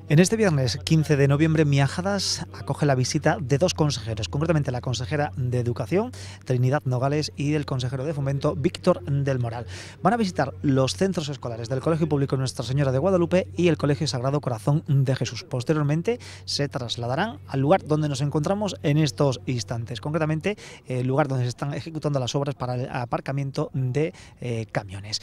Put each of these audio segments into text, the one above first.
En este viernes 15 de noviembre, Miajadas acoge la visita de dos consejeros, concretamente la consejera de Educación, Trinidad Nogales, y el consejero de Fomento, Víctor del Moral. Van a visitar los centros escolares del Colegio Público Nuestra Señora de Guadalupe y el Colegio Sagrado Corazón de Jesús. Posteriormente se trasladarán al lugar donde nos encontramos en estos instantes, concretamente el lugar donde se están ejecutando las obras para el aparcamiento de camiones.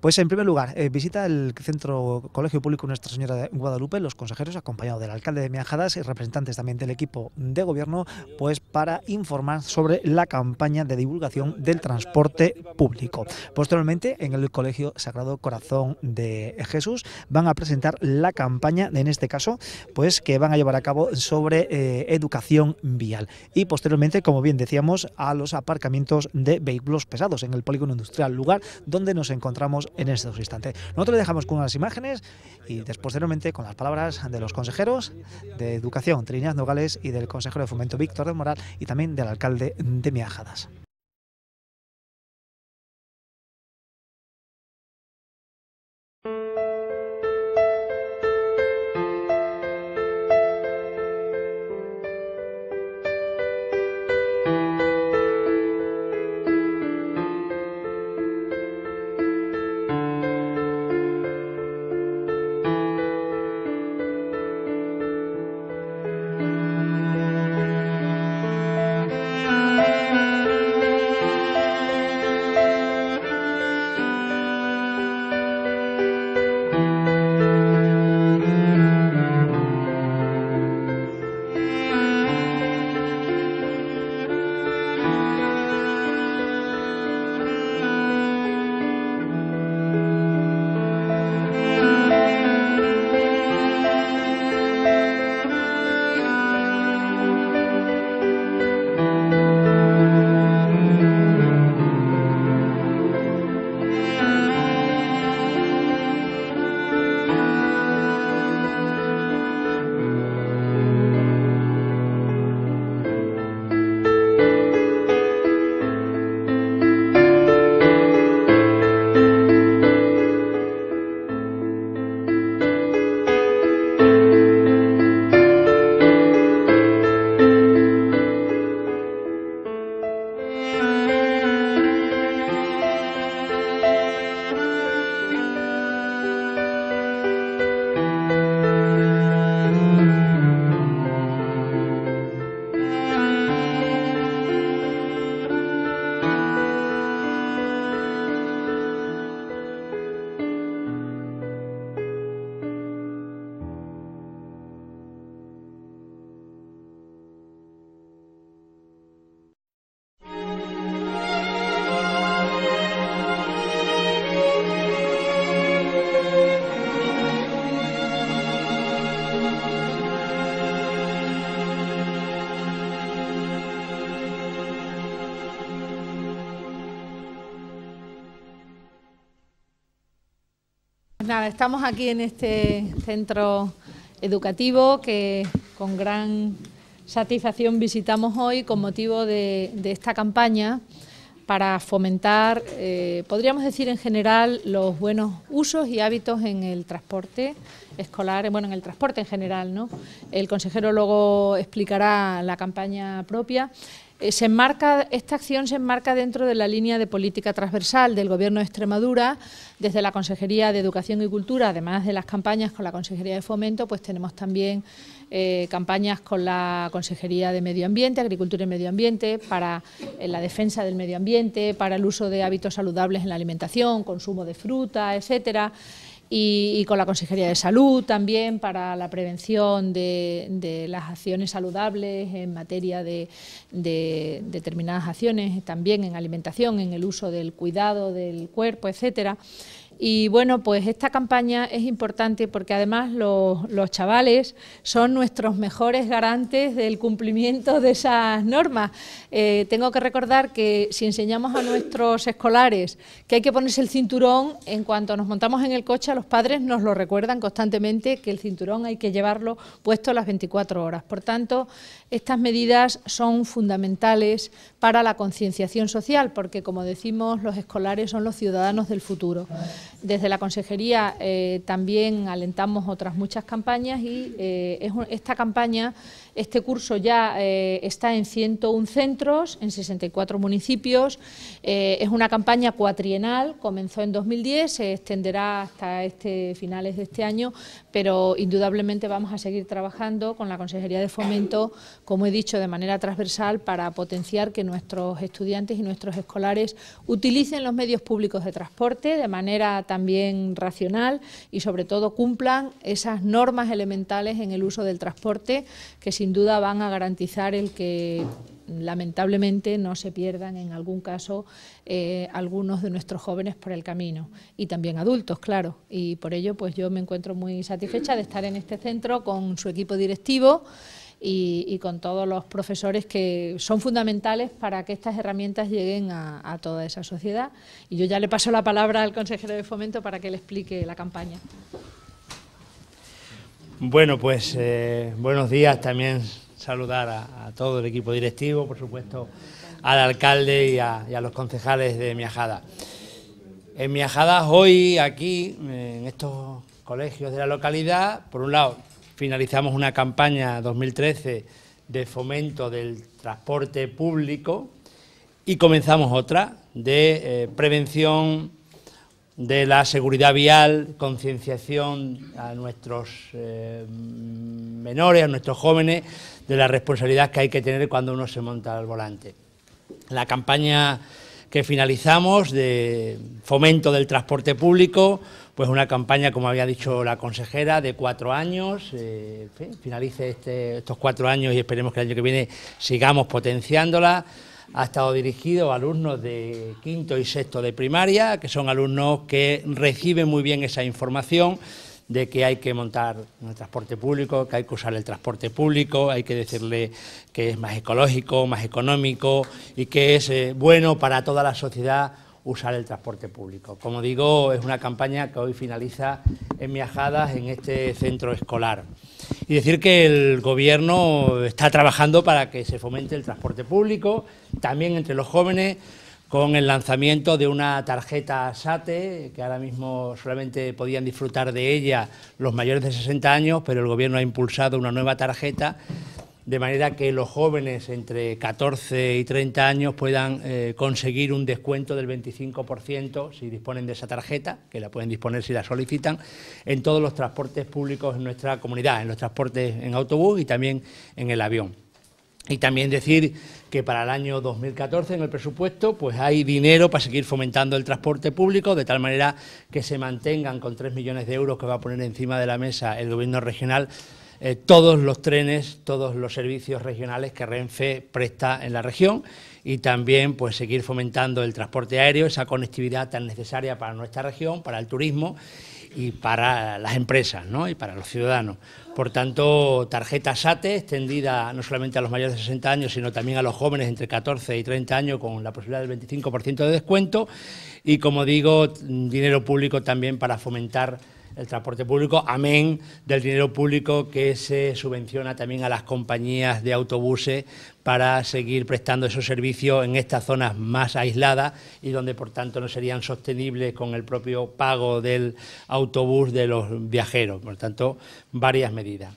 Pues en primer lugar, visita el Centro Colegio Público Nuestra Señora de Guadalupe, los consejeros, acompañados del alcalde de Miajadas y representantes también del equipo de gobierno, pues para informar sobre la campaña de divulgación del transporte público. Posteriormente, en el Colegio Sagrado Corazón de Jesús, van a presentar la campaña, en este caso, pues que van a llevar a cabo sobre educación vial. Y posteriormente, como bien decíamos, a los aparcamientos de vehículos pesados en el polígono industrial, lugar donde nos encontramos en estos instantes. Nosotros le dejamos con unas imágenes y posteriormente con las palabras de los consejeros de Educación, Trinidad Nogales, y del consejero de Fomento, Víctor del Moral, y también del alcalde de Miajadas. Nada, estamos aquí en este centro educativo que con gran satisfacción visitamos hoy con motivo de esta campaña para fomentar, podríamos decir en general, los buenos usos y hábitos en el transporte escolar, bueno, en el transporte en general, ¿no? El consejero luego explicará la campaña propia. Esta acción se enmarca dentro de la línea de política transversal del Gobierno de Extremadura. Desde la Consejería de Educación y Cultura, además de las campañas con la Consejería de Fomento, pues tenemos también campañas con la Consejería de Medio Ambiente, Agricultura y Medio Ambiente, para la defensa del medio ambiente, para el uso de hábitos saludables en la alimentación, consumo de fruta, etcétera. Y con la Consejería de Salud también para la prevención de las acciones saludables en materia de determinadas acciones, también en alimentación, en el uso del cuidado del cuerpo, etcétera. Y bueno, pues esta campaña es importante porque además los chavales son nuestros mejores garantes del cumplimiento de esas normas. Tengo que recordar que si enseñamos a nuestros escolares que hay que ponerse el cinturón, en cuanto nos montamos en el coche, a los padres nos lo recuerdan constantemente, que el cinturón hay que llevarlo puesto las 24 horas. Por tanto, estas medidas son fundamentales para la concienciación social, porque como decimos, los escolares son los ciudadanos del futuro. Desde la Consejería también alentamos otras muchas campañas y esta campaña, este curso ya está en 101 centros, en 64 municipios. Es una campaña cuatrienal, comenzó en 2010, se extenderá hasta finales de este año, pero indudablemente vamos a seguir trabajando con la Consejería de Fomento, como he dicho, de manera transversal para potenciar que nuestros estudiantes y nuestros escolares utilicen los medios públicos de transporte de manera también racional y sobre todo cumplan esas normas elementales en el uso del transporte que sin duda van a garantizar el que lamentablemente no se pierdan en algún caso algunos de nuestros jóvenes por el camino y también adultos, claro, y por ello pues yo me encuentro muy satisfecha de estar en este centro con su equipo directivo y con todos los profesores que son fundamentales para que estas herramientas lleguen a toda esa sociedad. Y yo ya le paso la palabra al consejero de Fomento para que le explique la campaña. Bueno, pues buenos días, también saludar a todo el equipo directivo, por supuesto al alcalde y a los concejales de Miajadas. En Miajadas hoy, aquí, en estos colegios de la localidad, por un lado, finalizamos una campaña 2013 de fomento del transporte público y comenzamos otra de prevención de la seguridad vial, concienciación a nuestros menores, a nuestros jóvenes, de la responsabilidad que hay que tener cuando uno se monta al volante. La campaña que finalizamos de fomento del transporte público, pues una campaña, como había dicho la consejera, de 4 años, finalice estos 4 años y esperemos que el año que viene sigamos potenciándola. Ha estado dirigido a alumnos de quinto y sexto de primaria, que son alumnos que reciben muy bien esa información de que hay que montar un transporte público, que hay que usar el transporte público, hay que decirle que es más ecológico, más económico y que es bueno para toda la sociedad usar el transporte público. Como digo, es una campaña que hoy finaliza en Miajadas, en este centro escolar. Y decir que el Gobierno está trabajando para que se fomente el transporte público, también entre los jóvenes, con el lanzamiento de una tarjeta SATE, que ahora mismo solamente podían disfrutar de ella los mayores de 60 años, pero el Gobierno ha impulsado una nueva tarjeta, de manera que los jóvenes entre 14 y 30 años puedan conseguir un descuento del 25% si disponen de esa tarjeta, que la pueden disponer si la solicitan, en todos los transportes públicos en nuestra comunidad, en los transportes en autobús y también en el avión. Y también decir que para el año 2014 en el presupuesto pues hay dinero para seguir fomentando el transporte público, de tal manera que se mantengan con 3 millones de euros que va a poner encima de la mesa el Gobierno regional todos los trenes, todos los servicios regionales que Renfe presta en la región y también pues seguir fomentando el transporte aéreo, esa conectividad tan necesaria para nuestra región, para el turismo y para las empresas, ¿no? Y para los ciudadanos. Por tanto, tarjeta SATE extendida no solamente a los mayores de 60 años, sino también a los jóvenes entre 14 y 30 años con la posibilidad del 25% de descuento y, como digo, dinero público también para fomentar el transporte público, amén del dinero público que se subvenciona también a las compañías de autobuses para seguir prestando esos servicios en estas zonas más aisladas y donde, por tanto, no serían sostenibles con el propio pago del autobús de los viajeros. Por tanto, varias medidas.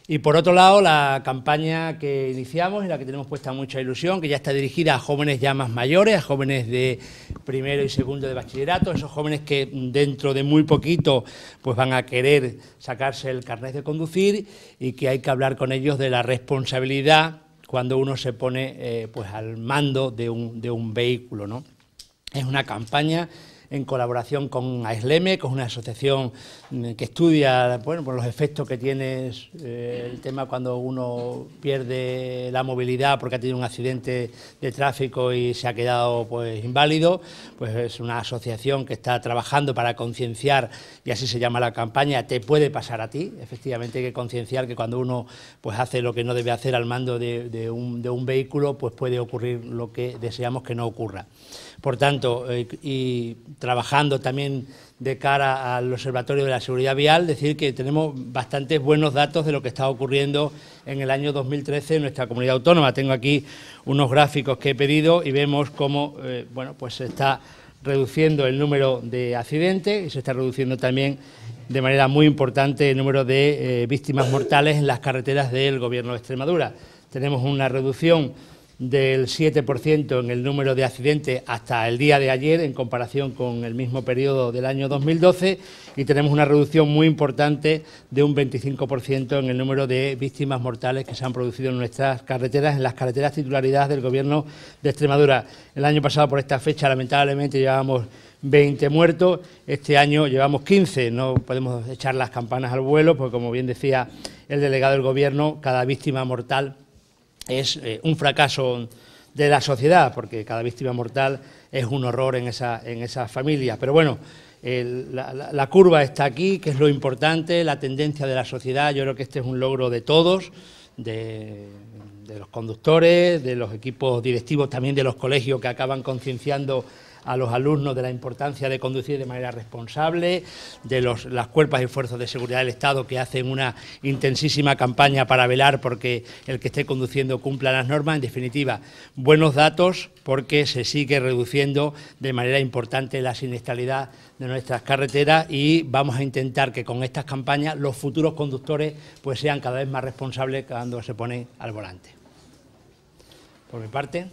Y por otro lado, la campaña que iniciamos, en la que tenemos puesta mucha ilusión, que ya está dirigida a jóvenes ya más mayores, a jóvenes de primero y segundo de bachillerato, esos jóvenes que dentro de muy poquito pues van a querer sacarse el carnet de conducir y que hay que hablar con ellos de la responsabilidad cuando uno se pone pues al mando de un vehículo, ¿no? Es una campaña en colaboración con AESLEME, que es una asociación que estudia bueno, por los efectos que tiene el tema cuando uno pierde la movilidad porque ha tenido un accidente de tráfico y se ha quedado pues inválido. Pues es una asociación que está trabajando para concienciar, y así se llama la campaña, te puede pasar a ti. Efectivamente hay que concienciar que cuando uno pues hace lo que no debe hacer al mando de un vehículo, pues puede ocurrir lo que deseamos que no ocurra. Por tanto, y trabajando también de cara al Observatorio de la Seguridad Vial, decir que tenemos bastantes buenos datos de lo que está ocurriendo en el año 2013 en nuestra comunidad autónoma. Tengo aquí unos gráficos que he pedido y vemos cómo bueno, pues se está reduciendo el número de accidentes y se está reduciendo también de manera muy importante el número de víctimas mortales en las carreteras del Gobierno de Extremadura. Tenemos una reducción del 7% en el número de accidentes hasta el día de ayer en comparación con el mismo periodo del año 2012 y tenemos una reducción muy importante de un 25% en el número de víctimas mortales que se han producido en nuestras carreteras, en las carreteras titularidad del Gobierno de Extremadura. El año pasado por esta fecha lamentablemente llevábamos 20 muertos, este año llevamos 15, no podemos echar las campanas al vuelo porque como bien decía el delegado del Gobierno, cada víctima mortal es un fracaso de la sociedad, porque cada víctima mortal es un horror en esa familia. Pero bueno, la curva está aquí, que es lo importante, la tendencia de la sociedad. Yo creo que este es un logro de todos, de los conductores, de los equipos directivos, también de los colegios que acaban concienciando a los alumnos de la importancia de conducir de manera responsable, de las cuerpos y fuerzas de seguridad del Estado que hacen una intensísima campaña para velar porque el que esté conduciendo cumpla las normas. En definitiva, buenos datos porque se sigue reduciendo de manera importante la siniestralidad de nuestras carreteras y vamos a intentar que con estas campañas los futuros conductores pues sean cada vez más responsables cuando se ponen al volante. Por mi parte.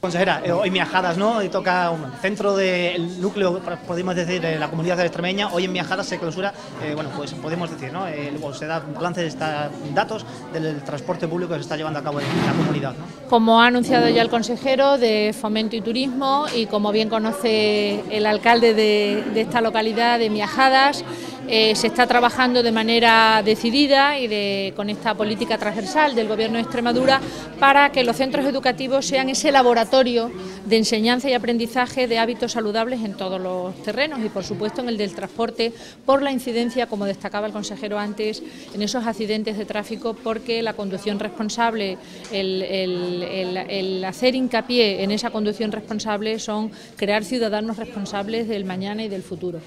Consejera, hoy Miajadas, ¿no? Hoy toca un centro del núcleo, podemos decir, de la comunidad extremeña. Hoy en Miajadas se clausura, bueno, pues podemos decir, ¿no? Se da balance de estos datos del transporte público que se está llevando a cabo en la comunidad, ¿no? Como ha anunciado ya el consejero de Fomento y Turismo y como bien conoce el alcalde de esta localidad de Miajadas, se está trabajando de manera decidida y con esta política transversal del Gobierno de Extremadura para que los centros educativos sean ese laboratorio de enseñanza y aprendizaje de hábitos saludables en todos los terrenos y por supuesto en el del transporte por la incidencia, como destacaba el consejero antes, en esos accidentes de tráfico, porque la conducción responsable, el hacer hincapié en esa conducción responsable son crear ciudadanos responsables del mañana y del futuro.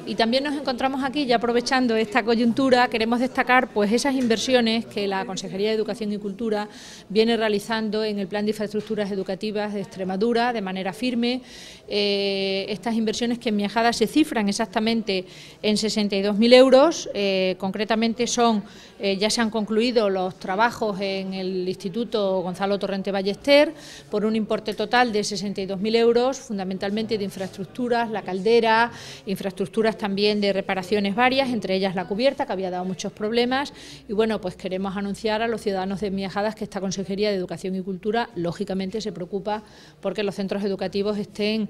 Y también nos encontramos aquí, ya aprovechando esta coyuntura, queremos destacar pues esas inversiones que la Consejería de Educación y Cultura viene realizando en el Plan de Infraestructuras Educativas de Extremadura de manera firme. Estas inversiones que en Miajadas se cifran exactamente en 62.000 euros, concretamente ya se han concluido los trabajos en el Instituto Gonzalo Torrente Ballester por un importe total de 62.000 euros, fundamentalmente de infraestructuras, la caldera, infraestructuras también de reparaciones varias, entre ellas la cubierta, que había dado muchos problemas. Y bueno, pues queremos anunciar a los ciudadanos de Miajadas que esta Consejería de Educación y Cultura, lógicamente, se preocupa porque los centros educativos estén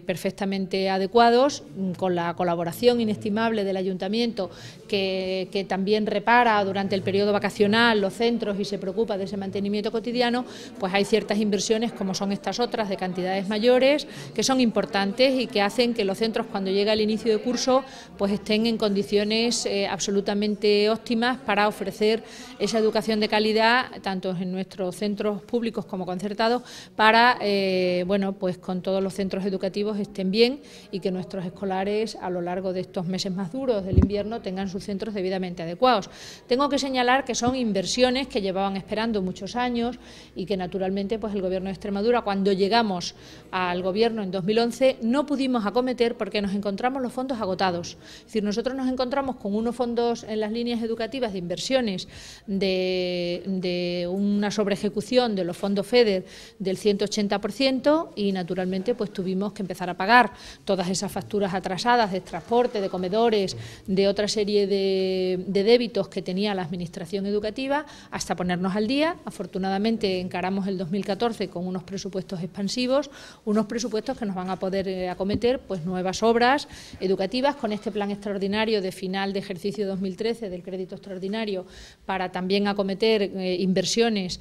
perfectamente adecuados, con la colaboración inestimable del Ayuntamiento, que también repara durante el periodo vacacional los centros y se preocupa de ese mantenimiento cotidiano. Pues hay ciertas inversiones, como son estas otras, de cantidades mayores, que son importantes y que hacen que los centros, cuando llega el inicio de curso, pues estén en condiciones absolutamente óptimas para ofrecer esa educación de calidad, tanto en nuestros centros públicos como concertados, para, bueno, pues con todos los centros educativos estén bien y que nuestros escolares a lo largo de estos meses más duros del invierno tengan sus centros debidamente adecuados. Tengo que señalar que son inversiones que llevaban esperando muchos años y que naturalmente pues el Gobierno de Extremadura, cuando llegamos al Gobierno en 2011, no pudimos acometer porque nos encontramos los fondos agotados. Es decir, nosotros nos encontramos con unos fondos en las líneas educativas de inversiones de una sobreejecución de los fondos FEDER del 180% y naturalmente pues tuvimos que empezar a pagar todas esas facturas atrasadas de transporte, de comedores, de otra serie de débitos que tenía la Administración educativa hasta ponernos al día. Afortunadamente encaramos el 2014 con unos presupuestos expansivos, unos presupuestos que nos van a poder acometer pues nuevas obras educativas con este plan extraordinario de final de ejercicio 2013 del crédito extraordinario para también acometer inversiones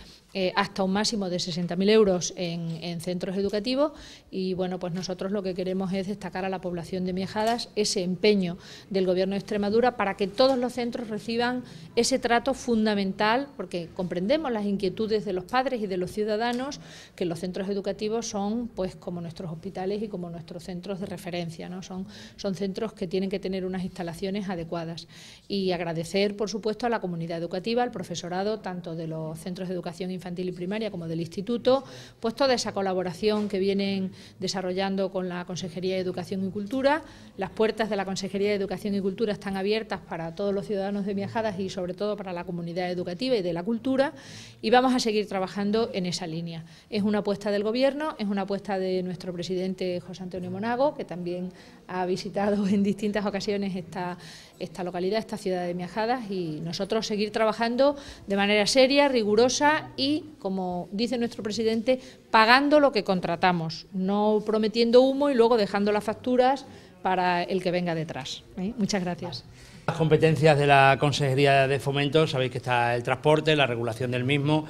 hasta un máximo de 60.000 euros en centros educativos y bueno, pues nosotros lo que queremos es destacar a la población de Miajadas ese empeño del Gobierno de Extremadura para que todos los centros reciban ese trato fundamental, porque comprendemos las inquietudes de los padres y de los ciudadanos, que los centros educativos son pues como nuestros hospitales y como nuestros centros de referencia, ¿no? Son centros que tienen que tener unas instalaciones adecuadas y agradecer por supuesto a la comunidad educativa, al profesorado, tanto de los centros de educación infantil infantil y primaria como del instituto, pues toda esa colaboración que vienen desarrollando con la Consejería de Educación y Cultura. Las puertas de la Consejería de Educación y Cultura están abiertas para todos los ciudadanos de Miajadas y sobre todo para la comunidad educativa y de la cultura, y vamos a seguir trabajando en esa línea. Es una apuesta del Gobierno, es una apuesta de nuestro presidente José Antonio Monago, que también ha visitado en distintas ocasiones esta localidad, esta ciudad de Miajadas, y nosotros seguir trabajando de manera seria, rigurosa y, como dice nuestro presidente, pagando lo que contratamos, no prometiendo humo y luego dejando las facturas para el que venga detrás. Muchas gracias. Las competencias de la Consejería de Fomento, sabéis que está el transporte, la regulación del mismo.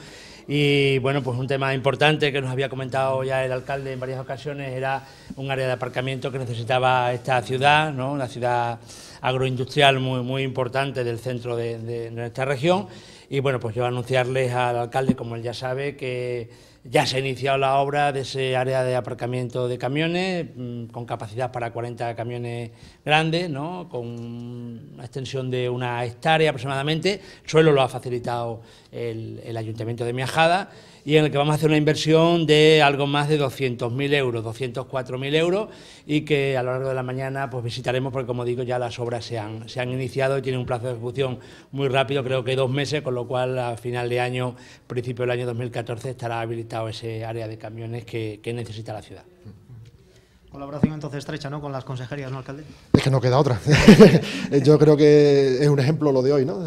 Y bueno, pues un tema importante que nos había comentado ya el alcalde en varias ocasiones era un área de aparcamiento que necesitaba esta ciudad, ¿no? Una ciudad agroindustrial muy importante del centro de nuestra región. Y bueno, pues yo anunciarles al alcalde, como él ya sabe, que ya se ha iniciado la obra de ese área de aparcamiento de camiones, con capacidad para 40 camiones grandes, ¿no? Con una extensión de 1 hectárea aproximadamente. El suelo lo ha facilitado el Ayuntamiento de Miajadas, y en el que vamos a hacer una inversión de algo más de 200.000 euros, 204.000 euros, y que a lo largo de la mañana pues visitaremos, porque como digo, ya las obras se han iniciado y tienen un plazo de ejecución muy rápido, creo que 2 meses, con lo cual a final de año, principio del año 2014, estará habilitado ese área de camiones que necesita la ciudad. Colaboración entonces estrecha, ¿no?, con las consejerías, ¿no, alcalde? Es que no queda otra. Yo creo que es un ejemplo lo de hoy, ¿no?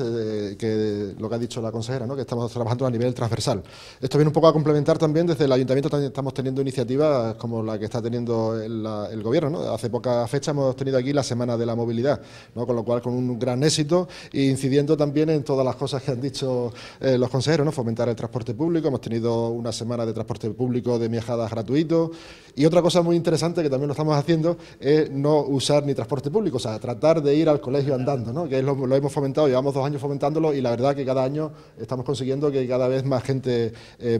Que lo que ha dicho la consejera, ¿no?, que estamos trabajando a nivel transversal. Esto viene un poco a complementar también. Desde el Ayuntamiento también estamos teniendo iniciativas como la que está teniendo el Gobierno, ¿no? Hace poca fecha hemos tenido aquí la Semana de la Movilidad, ¿no?, con lo cual con un gran éxito, e incidiendo también en todas las cosas que han dicho los consejeros, ¿no? Fomentar el transporte público. Hemos tenido una semana de transporte público de Miajadas gratuito, y otra cosa muy interesante que también lo estamos haciendo es no usar ni transporte público, o sea, tratar de ir al colegio andando, ¿no?, que lo hemos fomentado, llevamos 2 años fomentándolo, y la verdad que cada año estamos consiguiendo que cada vez más gente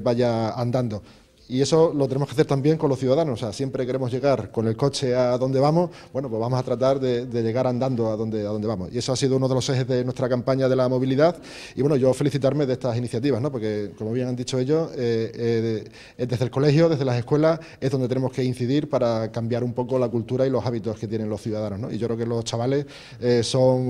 vaya andando. Y eso lo tenemos que hacer también con los ciudadanos. O sea, siempre queremos llegar con el coche a donde vamos, bueno, pues vamos a tratar de llegar andando a donde vamos. Y eso ha sido uno de los ejes de nuestra campaña de la movilidad. Y bueno, yo felicitarme de estas iniciativas, ¿no?, porque, como bien han dicho ellos, desde el colegio, desde las escuelas, es donde tenemos que incidir para cambiar un poco la cultura y los hábitos que tienen los ciudadanos, ¿no? Y yo creo que los chavales son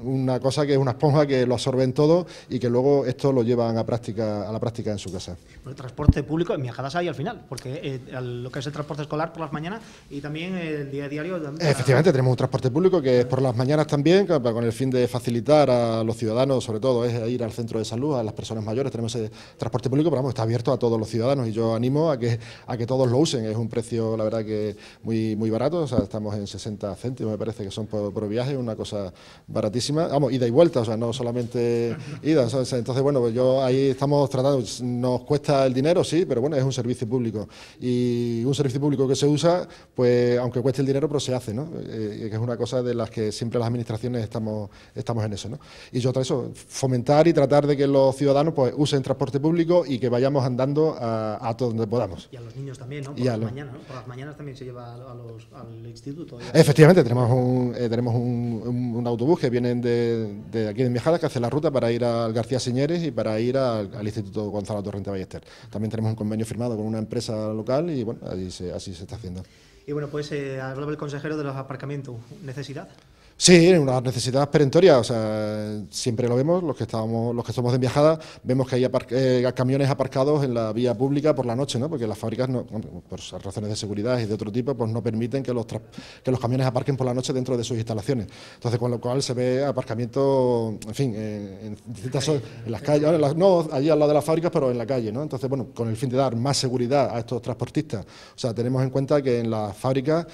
una cosa que es una esponja que lo absorben todo, y que luego esto lo llevan a la práctica en su casa. El transporte público en Miajadas hay al final, porque lo que es el transporte escolar por las mañanas y también el día diario. Efectivamente, tenemos un transporte público que es por las mañanas también, con el fin de facilitar a los ciudadanos, sobre todo es ir al centro de salud, a las personas mayores. Tenemos ese transporte público, pero vamos, está abierto a todos los ciudadanos, y yo animo a que todos lo usen. Es un precio, la verdad, que muy barato. O sea, estamos en 60 céntimos, me parece que son por viaje, una cosa baratísima. Vamos, ida y vuelta, o sea, no solamente ida, ¿sabes? Entonces, bueno, pues yo ahí estamos tratando, nos cuesta el dinero, sí, pero bueno, es un servicio público, y un servicio público que se usa, pues aunque cueste el dinero, pero se hace, ¿no? Que es una cosa de las que siempre las administraciones estamos en eso, ¿no? Y yo tras eso, fomentar y tratar de que los ciudadanos pues usen transporte público y que vayamos andando a todo donde podamos. Y a los niños también, ¿no? Por las mañanas, ¿no? Por las mañanas también se lleva al instituto. Efectivamente, tenemos un autobús que vienen de aquí de Miajadas, que hace la ruta para ir al García Siñeres y para ir al Instituto Gonzalo Torrente Ballester. También tenemos un convenio firmado con una empresa local, y bueno, así se está haciendo. Y bueno, pues hablaba el consejero de los aparcamientos. ¿Necesidad? Sí, una necesidad perentoria. O sea, siempre lo vemos, los que somos de Miajadas, vemos que hay camiones aparcados en la vía pública por la noche, ¿no? Porque las fábricas, por razones de seguridad y de otro tipo, pues no permiten que los camiones aparquen por la noche dentro de sus instalaciones. Entonces, con lo cual se ve aparcamiento, en fin, en distintas zonas, en las calles, no allí al lado de las fábricas, pero en la calle, ¿no? Entonces, bueno, con el fin de dar más seguridad a estos transportistas. O sea, tenemos en cuenta que en las fábricas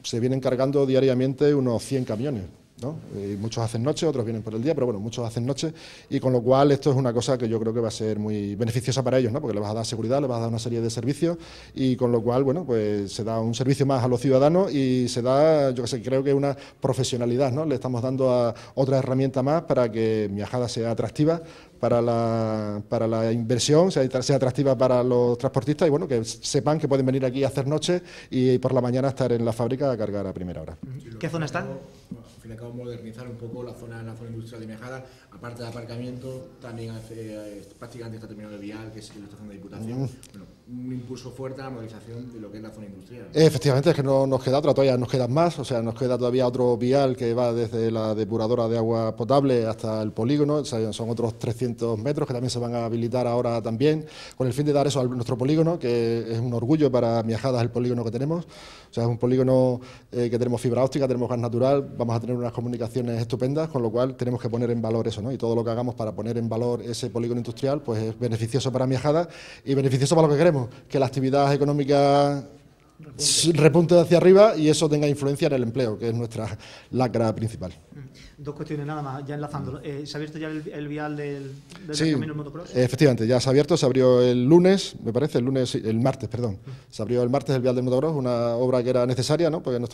se vienen cargando diariamente unos 100 camiones, ¿no? Y muchos hacen noche, otros vienen por el día, pero bueno, muchos hacen noche, y con lo cual esto es una cosa que yo creo que va a ser muy beneficiosa para ellos, ¿no? Porque le vas a dar seguridad, le vas a dar una serie de servicios, y con lo cual, bueno, pues se da un servicio más a los ciudadanos, y se da, yo que sé, creo que una profesionalidad, ¿no? Le estamos dando otra herramienta más para que Miajadas sea atractiva para la inversión, sea atractiva para los transportistas, y bueno, que sepan que pueden venir aquí a hacer noche y por la mañana estar en la fábrica a cargar a primera hora. ¿Qué zona está? al fin y al cabo modernizar un poco la zona industrial de Miajadas, aparte de aparcamiento, también prácticamente está terminado el vial, que es la estación de Diputación. Bueno, un impulso fuerte a la modernización de lo que es la zona industrial. Efectivamente, es que no nos queda otra, todavía nos quedan más, o sea, nos queda todavía otro vial que va desde la depuradora de agua potable hasta el polígono, o sea, son otros 300 metros que también se van a habilitar ahora también, con el fin de dar eso a nuestro polígono, que es un orgullo para Miajadas el polígono que tenemos. O sea, es un polígono que tenemos fibra óptica, tenemos gas natural, vamos a tener unas comunicaciones estupendas, con lo cual tenemos que poner en valor eso, ¿no? Y todo lo que hagamos para poner en valor ese polígono industrial, pues es beneficioso para Miajadas y beneficioso para lo que queremos, que la actividad económica repunte hacia arriba y eso tenga influencia en el empleo, que es nuestra lacra principal. Dos cuestiones nada más, ya enlazándolo. ¿Se ha abierto ya el vial del sí, camino motocross? Efectivamente, ya se ha abierto, se abrió el lunes, me parece, el martes, perdón. Se abrió el martes el vial del motocross, una obra que era necesaria, ¿no? Porque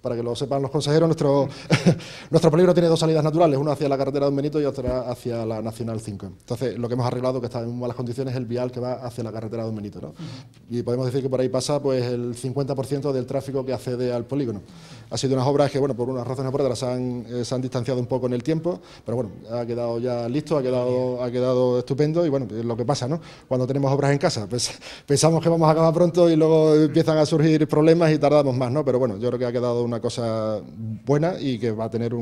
para que lo sepan los consejeros, nuestro polígono tiene dos salidas naturales, una hacia la carretera Don Benito y otra hacia la Nacional 5. Entonces, lo que hemos arreglado, que está en malas condiciones, es el vial que va hacia la carretera Don Benito, ¿no? Y podemos decir que por ahí pasa pues el 50% del tráfico que accede al polígono. Ha sido unas obras que, bueno, por unas razones o por otras se han distanciado un poco en el tiempo, pero bueno, ha quedado ya listo, ha quedado estupendo y bueno, es lo que pasa, ¿no? Cuando tenemos obras en casa, pues pensamos que vamos a acabar pronto y luego empiezan a surgir problemas y tardamos más, ¿no? Pero bueno, yo creo que ha quedado una cosa buena y que va a tener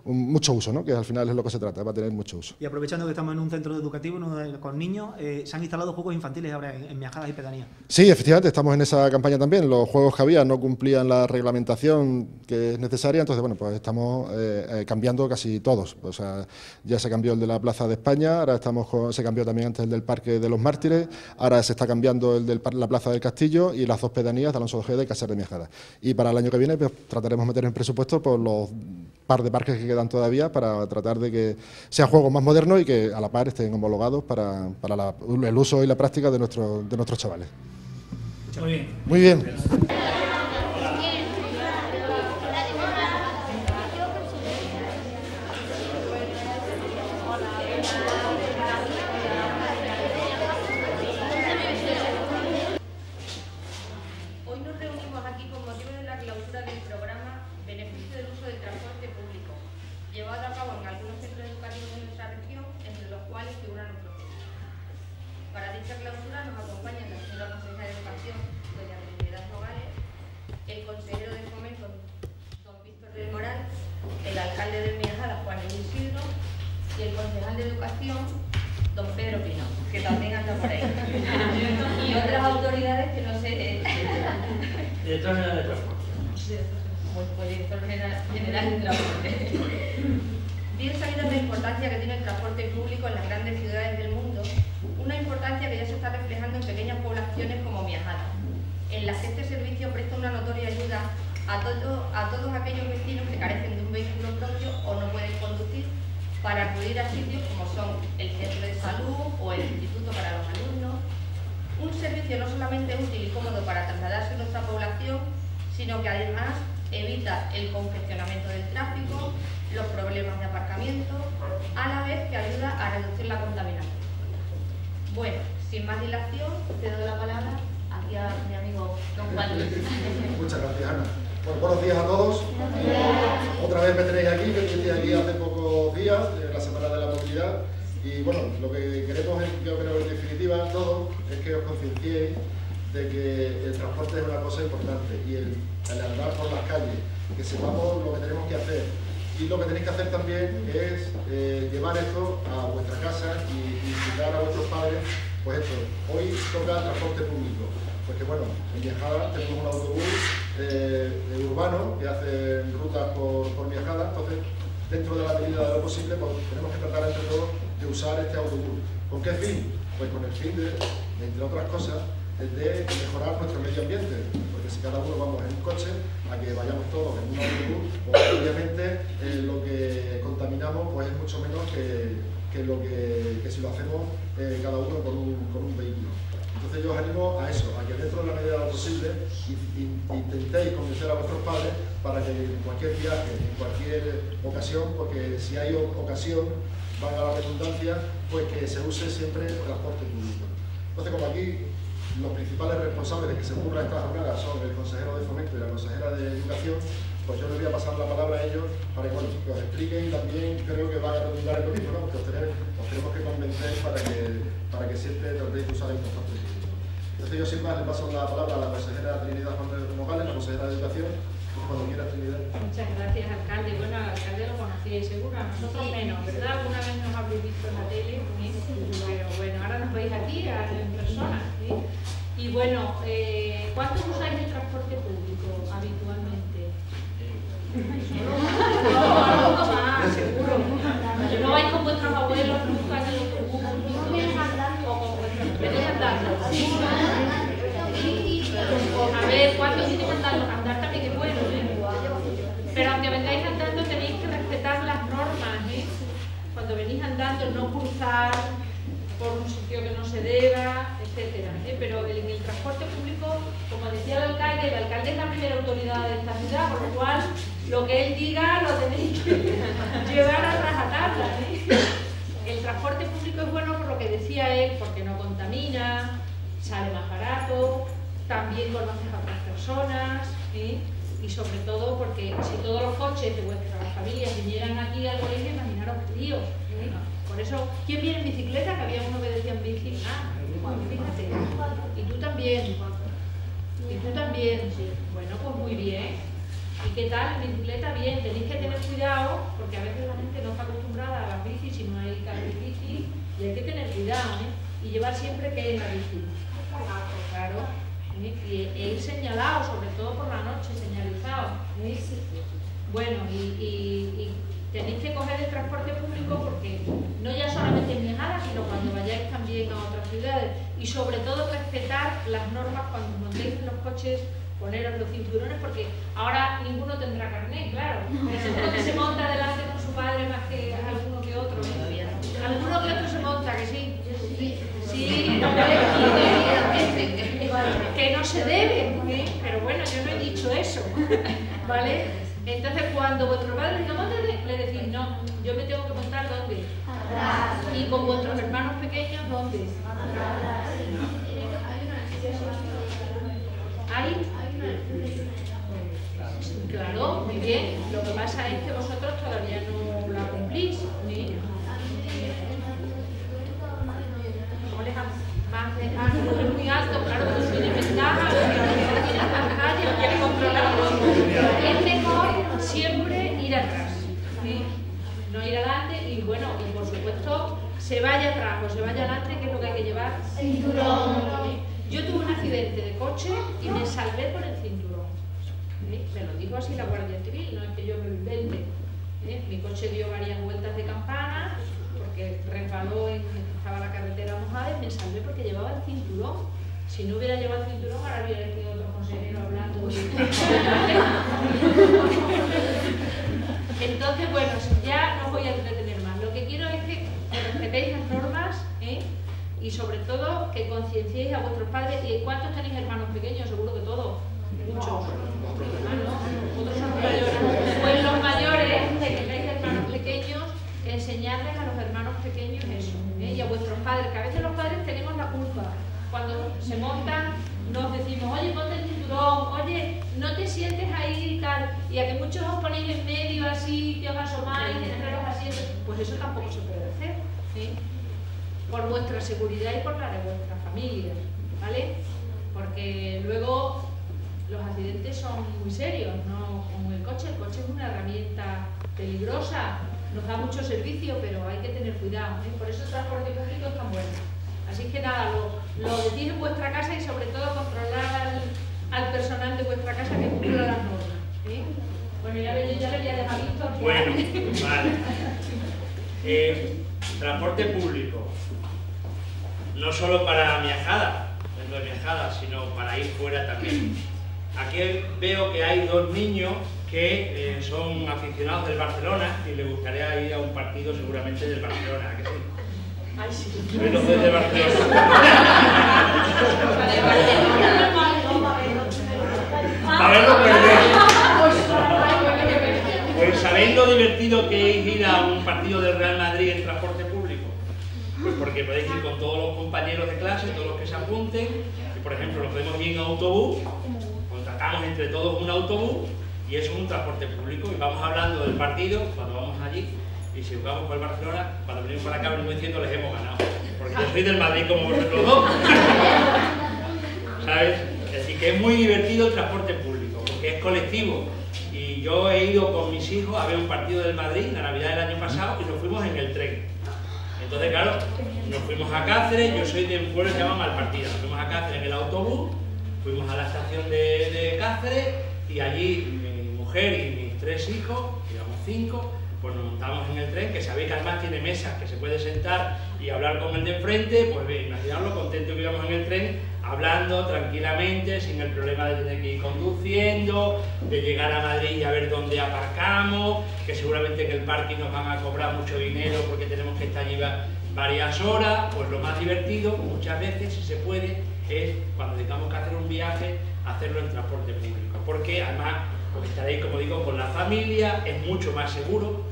mucho uso, ¿no? Que al final es lo que se trata, va a tener mucho uso. Y aprovechando que estamos en un centro educativo con niños, se han instalado juegos infantiles ahora en Miajadas y pedanías. Sí, efectivamente, estamos en esa campaña también. Los juegos que había no cumplían la reglamentación que es necesaria, entonces bueno, pues estamos cambiando casi todos. O sea, ya se cambió el de la Plaza de España, ahora se cambió también antes el del Parque de los Mártires, ahora se está cambiando el de la Plaza del Castillo y las dos pedanías de Alonso de Ojeda y Caser de Miajadas. Y para el año que viene pues, trataremos de meter en presupuesto por los par de parques que quedan todavía para tratar de que sean juegos más modernos y que a la par estén homologados para el uso y la práctica de nuestros chavales. Muy bien. Muy bien. Hoy nos reunimos aquí con motivo de la clausura del programa Beneficio del uso del transporte público, llevado a cabo en algunos centros educativos de nuestra región, entre los cuales figura nuestro centro. Para dicha clausura nos acompañan la señora consejera de Educación, doña Trinidad Nogales, el consejero de Fomento, don Víctor del Moral, el alcalde de Miajadas, Juan Isidro, y el concejal de Educación, don Pedro Pino, que también anda por ahí. Y otras autoridades que no sé. Director general de transporte. Pues director general de transporte. Bien sabida la importancia que tiene el transporte público en las grandes ciudades del mundo, una importancia que ya se está reflejando en pequeñas poblaciones como Miajadas, en las que este servicio presta una notoria ayuda a todos aquellos vecinos que carecen de un vehículo propio o no pueden conducir para acudir a sitios como son el centro de salud o el instituto para los alumnos. Un servicio no solamente útil y cómodo para trasladarse a nuestra población, sino que además evita el congestionamiento del tráfico, los problemas de aparcamiento, a la vez que ayuda a reducir la contaminación. Bueno, sin más dilación, cedo la palabra aquí a mi amigo don Juan Luis. Muchas gracias, Ana. Bueno, buenos días a todos. Otra vez me tenéis aquí, que estuve aquí hace pocos días, en la Semana de la Movilidad. Y bueno, lo que queremos, yo creo en definitiva, todos, es que os concienciéis de que el transporte es una cosa importante y el andar por las calles, que sepamos lo que tenemos que hacer. Y lo que tenéis que hacer también es llevar esto a vuestra casa y invitar a vuestros padres, pues esto, hoy toca transporte público. Porque bueno, en Miajadas tenemos un autobús urbano que hace rutas por Miajadas, entonces dentro de la medida de lo posible pues, tenemos que tratar entre todos de usar este autobús. ¿Con qué fin? Pues con el fin de entre otras cosas, de mejorar nuestro medio ambiente, porque si cada uno vamos en un coche, a que vayamos todos en un autobús, pues obviamente lo que contaminamos pues, es mucho menos que si lo hacemos cada uno con un vehículo. Entonces yo os animo a eso, a que dentro de la medida de lo posible intentéis convencer a vuestros padres para que en cualquier viaje, en cualquier ocasión, porque si hay ocasión, valga la redundancia, pues que se use siempre el transporte público. Entonces como aquí los principales responsables de que se ocurra esta jornada son el consejero de Fomento y la consejera de Educación, pues yo les voy a pasar la palabra a ellos para que, bueno, que os expliquen, y también creo que van a redundar en lo mismo, ¿no? Porque os tenemos que convencer para que siempre tratéis de usar el transporte público. Entonces yo siempre le paso la palabra a la consejera Trinidad Nogales, la consejera de Educación, cuando quiera, Trinidad. Muchas gracias, alcalde. Bueno, al alcalde lo conocíais seguro, a nosotros menos, ¿verdad? Alguna vez nos habréis visto en la tele, pero bueno, ahora nos veis aquí en persona, ¿sí? Y bueno, ¿cuántos usáis el transporte público habitualmente? No, algo más, seguro. ¿No vais con vuestros abuelos nunca en el autobús? ¿Venís andando? A ver, ¿cuántos sitios andando? Andar también es bueno, ¿eh? Pero aunque vengáis andando tenéis que respetar las normas, ¿eh? Cuando venís andando, no cruzar por un sitio que no se deba, etcétera, ¿eh? Pero en el transporte público, como decía el alcalde es la primera autoridad de esta ciudad, por lo cual lo que él diga lo tenéis que llevar a rajatabla, ¿eh? El transporte público es bueno por lo que decía él, porque no contamina, sale más barato, también conoces a otras personas, ¿eh? Y sobre todo porque si todos los coches de vuestras familias vinieran aquí al colegio, imaginaros qué lío, ¿eh? Por eso, ¿quién viene en bicicleta? Que había uno que decía en bici. Ah, Juan, fíjate. Y tú también. Y tú también. Bueno, pues muy bien. ¿Y qué tal? Bicicleta, bien. Tenéis que tener cuidado, porque a veces la gente no está acostumbrada a las bicis si no hay carril bici, y hay que tener cuidado, ¿eh? Y llevar siempre que es la bici. Claro. Y ir señalado, sobre todo por la noche, señalizado. ¿Eh? Bueno, y tenéis que coger el transporte público porque no ya solamente en Miajada, sino cuando vayáis también a otras ciudades. Y sobre todo respetar las normas cuando montéis en los coches, poneros los cinturones, porque ahora ninguno tendrá carnet, claro. Seguro que se monta delante con su padre más que alguno que otro. ¿Eh? Alguno que otro se monta, que sí. Sí, que no se debe, ¿eh? Pero bueno, yo no he dicho eso, ¿vale? Entonces cuando vuestro padre diga, móntate, le decís, no, yo me tengo que montar ¿dónde? Atrás. Y con vuestros hermanos pequeños, ¿dónde? Atrás. ¿Ahí? Claro, muy bien. Lo que pasa es que vosotros todavía no la cumplís, ¿sí? Más de es muy alto, claro, pero tiene ventaja, tiene pantalla, lo quiere controlar. Es mejor siempre ir atrás, ¿sí? No ir adelante y bueno, y por supuesto, se vaya atrás o se vaya adelante, que es lo que hay que llevar. Cinturón. Yo tuve un accidente de coche y me salvé por el cinturón. ¿Sí? Me lo dijo así la Guardia Civil, no es que yo me lo invente. Mi coche dio varias vueltas de campana porque resbaló estaba la carretera mojada y me salvé porque llevaba el cinturón. Si no hubiera llevado el cinturón, ahora hubiera tenido otro consejero hablando. Entonces, bueno, ya no os voy a entretener más. Lo que quiero es que respetéis las normas, ¿eh? Y sobre todo que concienciéis a vuestros padres. ¿Y cuántos tenéis hermanos pequeños? Seguro que todos. Muchos. Otros son mayores. Pues los mayores, que tengáis hermanos pequeños, enseñarles a los hermanos pequeños eso, ¿eh? Y a vuestros padres, que a veces los padres tenemos la culpa. Cuando se montan, nos decimos, oye, ponte el cinturón, oye, no te sientes ahí y tal. Y a que muchos os ponéis en medio así, que os asomáis entre los asientos, pues eso tampoco se puede hacer, ¿sí? Por vuestra seguridad y por la de vuestra familia, ¿vale? Porque luego los accidentes son muy serios, ¿no? Como el coche es una herramienta peligrosa, nos da mucho servicio, pero hay que tener cuidado, ¿eh? Por eso el transporte público es tan bueno. Así que nada, lo decís en vuestra casa y sobre todo controlar al personal de vuestra casa que cumpla las normas, ¿sí? Bueno, ya le voy a dejar listo. Bueno, vale. Transporte público, no solo para Miajada, dentro de Miajada, sino para ir fuera también. Aquí veo que hay dos niños que son aficionados del Barcelona y les gustaría ir a un partido seguramente del Barcelona, ¿a qué sí? Ay, sí. Soy los de Barcelona. A verlo perder. Pues sabéis lo divertido que es ir a un partido del Real Madrid en transporte público. Pues porque podéis ir con todos los compañeros de clase, todos los que se apunten, y por ejemplo, nos podemos ir en autobús, contratamos entre todos un autobús Y eso es un transporte público, y vamos hablando del partido cuando vamos allí, y si jugamos con el Barcelona, cuando venimos para acá venimos diciendo les hemos ganado, porque yo soy del Madrid como vosotros dos. ¿Sabes? Es decir, que es muy divertido el transporte público, porque es colectivo. Y yo he ido con mis hijos a ver un partido del Madrid, la Navidad del año pasado, y nos fuimos en el tren. Entonces, claro, nos fuimos a Cáceres, yo soy de un pueblo que se llama Malpartida, nos fuimos a Cáceres en el autobús, fuimos a la estación de Cáceres, y allí mi mujer y mis 3 hijos, digamos 5, pues nos montamos en el tren, que sabéis que además tiene mesas que se puede sentar y hablar con el de enfrente. Pues bien, imaginaos lo contento que íbamos en el tren, hablando tranquilamente, sin el problema de tener que ir conduciendo, de llegar a Madrid y a ver dónde aparcamos, que seguramente en el parking nos van a cobrar mucho dinero porque tenemos que estar allí varias horas. Pues lo más divertido, muchas veces, si se puede, es cuando tengamos que hacer un viaje, hacerlo en transporte público, porque además pues estaréis, como digo, con la familia, es mucho más seguro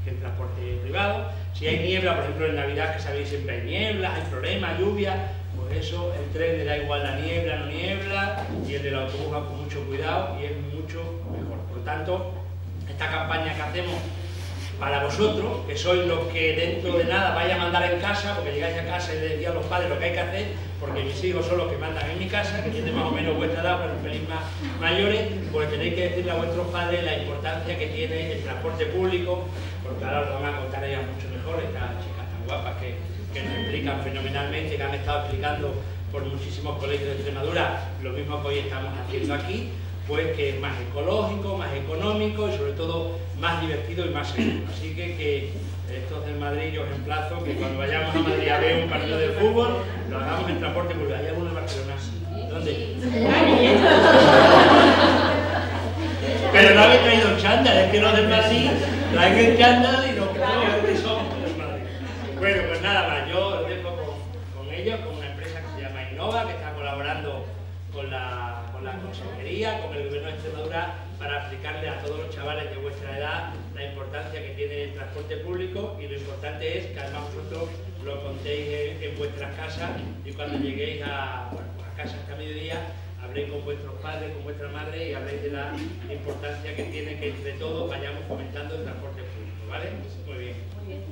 que el transporte privado. Si hay niebla, por ejemplo en Navidad, que sabéis siempre hay niebla, hay problemas, lluvia, pues eso, el tren le da igual la niebla, no niebla, y el del autobús va con mucho cuidado y es mucho mejor. Por tanto, esta campaña que hacemos para vosotros, que sois los que dentro de nada vais a mandar en casa, porque llegáis a casa y le decís a los padres lo que hay que hacer, porque mis hijos son los que mandan en mi casa, que tienen más o menos vuestra edad, pero un pelín más mayores, pues tenéis que decirle a vuestros padres la importancia que tiene el transporte público, porque ahora os van a contar ellas mucho mejor, estas chicas tan guapas que nos explican fenomenalmente, que han estado explicando por muchísimos colegios de Extremadura lo mismo que hoy estamos haciendo aquí, pues que es más ecológico, más económico y sobre todo más divertido y más seguro. Así que estos del Madrid yo os emplazo que cuando vayamos a Madrid a ver un partido de fútbol lo hagamos en transporte público. ¿Hay alguno en Barcelona? ¿Dónde? Pero no habéis traído chándal, es que los del Madrid traen el chándal y los que somos del Madrid. Bueno, pues nada más, yo os dejo con ellos, con una empresa que se llama Innova, que está colaborando con la consejería, con el gobierno de Extremadura, para explicarle a todos los chavales de vuestra edad la importancia que tiene el transporte público, y lo importante es que además vosotros lo contéis en vuestras casas, y cuando lleguéis a casa hasta mediodía habléis con vuestros padres, con vuestra madre, y habléis de la importancia que tiene que entre todos vayamos fomentando el transporte público, ¿vale? Muy bien. Muy bien.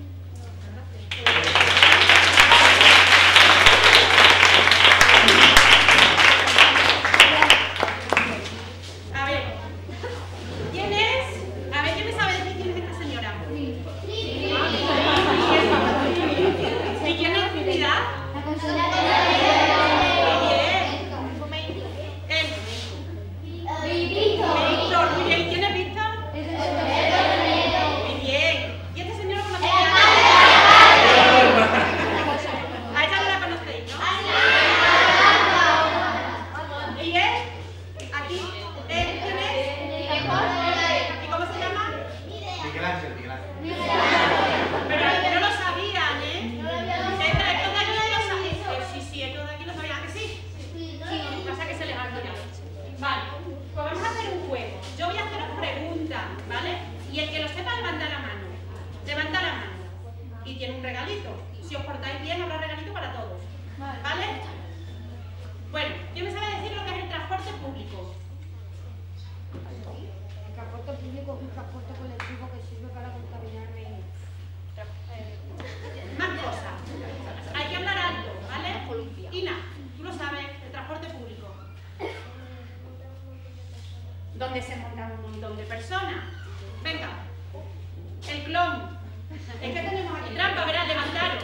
Donde se montan un montón de personas. Venga, el clon. Es que tenemos aquí trampa, verás,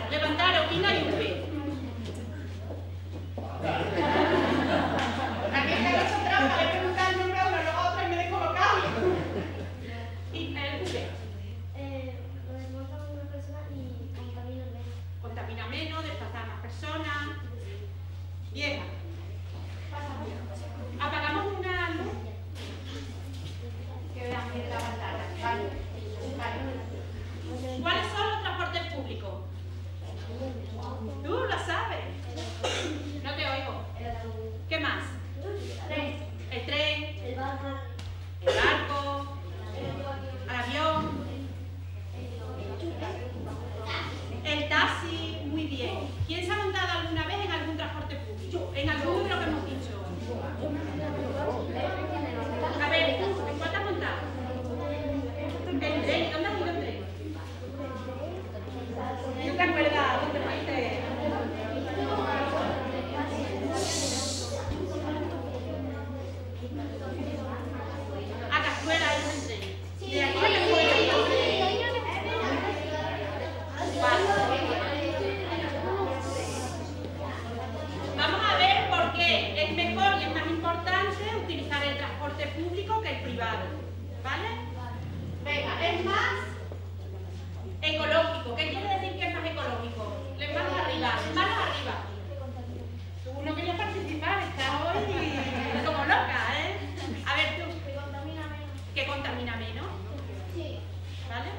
levantaros, Ina y Upe. Aquí está hecho trampa, le he preguntado el nombre a uno, luego a otro y me he descolocado. Y el Upe. Una persona y contamina menos. Contamina menos, desplaza a más personas. Bien. Apagamos una luz. Que vean bien la pantalla. Vale. ¿Cuáles son los transportes públicos? Tú lo sabes. No te oigo. ¿vale? Venga, es más ecológico. ¿Qué quiere decir que es más ecológico? Las manos arriba, las manos arriba. Tú no querías participar, estás hoy como loca, ¿eh? A ver tú. Que contamina menos. ¿Que contamina menos? Sí. ¿Vale?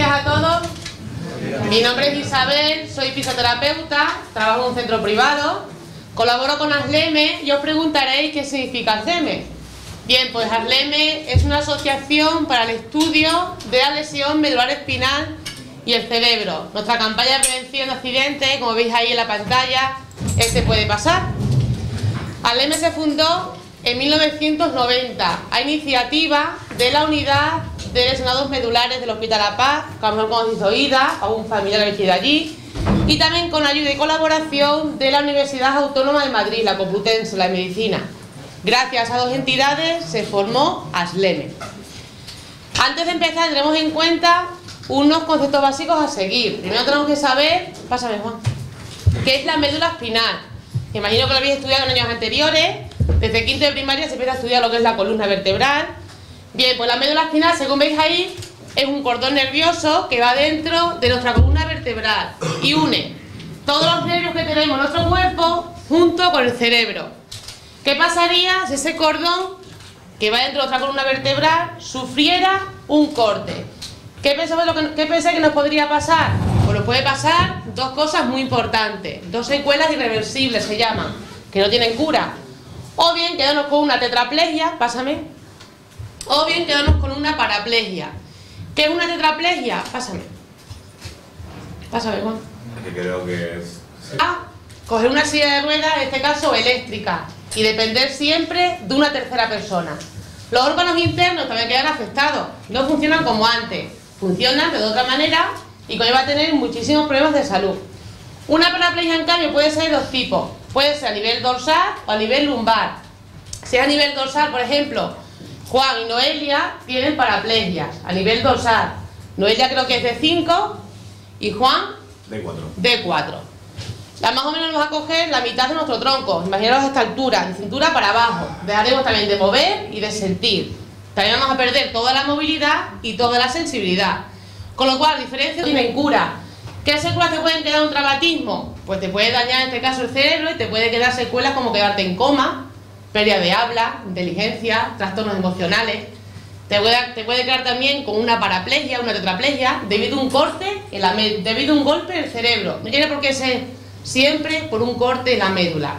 A todos, mi nombre es Isabel, soy fisioterapeuta, trabajo en un centro privado, colaboro con ASLEME y os preguntaréis qué significa ASLEME. Bien, pues ASLEME es una asociación para el estudio de la lesión medular espinal y el cerebro. Nuestra campaña de prevención de accidentes, como veis ahí en la pantalla, puede pasar. ASLEME se fundó en 1990 a iniciativa de la unidad de lesionados medulares del Hospital La Paz, que a lo mejor conocéis oída, a un familiar que reside allí, y también con ayuda y colaboración de la Universidad Autónoma de Madrid, la Complutense, la de Medicina. Gracias a dos entidades se formó ASLEME. Antes de empezar tendremos en cuenta unos conceptos básicos a seguir. Primero tenemos que saber, pásame Juan, qué es la médula espinal. Imagino que lo habéis estudiado en años anteriores. Desde quinto de primaria se empieza a estudiar lo que es la columna vertebral. Bien, pues la médula espinal, según veis ahí, es un cordón nervioso que va dentro de nuestra columna vertebral y une todos los nervios que tenemos en nuestro cuerpo junto con el cerebro. ¿Qué pasaría si ese cordón que va dentro de nuestra columna vertebral sufriera un corte? ¿Qué pensáis que nos podría pasar? Pues nos puede pasar dos cosas muy importantes, dos secuelas irreversibles se llaman, que no tienen cura. O bien quedarnos con una tetraplegia, pásame. O bien quedarnos con una paraplegia. ¿Qué es una tetraplegia? Pásame. Pásame, Juan. Que creo que es... Coger una silla de ruedas, en este caso eléctrica, y depender siempre de una tercera persona. Los órganos internos también quedan afectados, no funcionan como antes, funcionan de otra manera y conlleva a tener muchísimos problemas de salud. Una paraplegia, en cambio, puede ser de dos tipos, puede ser a nivel dorsal o a nivel lumbar. Si es a nivel dorsal, por ejemplo, Juan y Noelia tienen paraplegias a nivel dorsal. Noelia creo que es de 5 y Juan de 4. Más o menos nos va a coger la mitad de nuestro tronco. Imaginaros a esta altura, de cintura para abajo. Dejaremos también de mover y de sentir. También vamos a perder toda la movilidad y toda la sensibilidad. Con lo cual, diferencia tienen cura. ¿Qué secuelas te pueden quedar un traumatismo? Pues te puede dañar en este caso el cerebro y te puede quedar secuelas como quedarte en coma, pérdida de habla, inteligencia, trastornos emocionales. te puede quedar también con una paraplegia, una tetraplegia, debido a un corte, debido a un golpe en el cerebro. No tiene por qué ser siempre por un corte en la médula.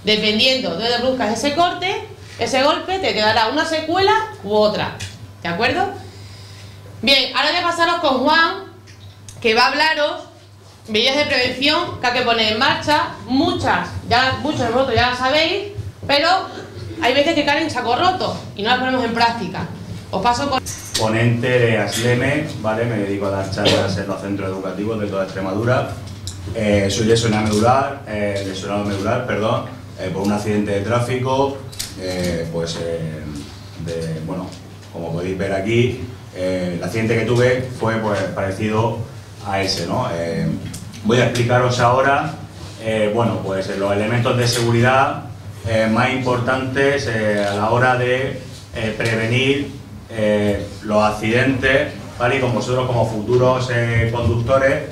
Dependiendo de dónde produzcas ese corte, ese golpe te quedará una secuela u otra. ¿De acuerdo? Bien, ahora voy a pasaros con Juan, que va a hablaros medidas de prevención que hay que poner en marcha. Muchos de vosotros ya las sabéis, pero hay veces que caen en saco roto y no las ponemos en práctica. Os paso con... Ponente de ASLEME, ¿vale? Me dedico a dar charlas en los centros educativos de toda Extremadura. Soy lesionado medular, por un accidente de tráfico, bueno, como podéis ver aquí, el accidente que tuve fue pues parecido a ese, ¿no? Voy a explicaros ahora, bueno, pues los elementos de seguridad más importantes a la hora de prevenir los accidentes, ¿vale? Y con vosotros como futuros conductores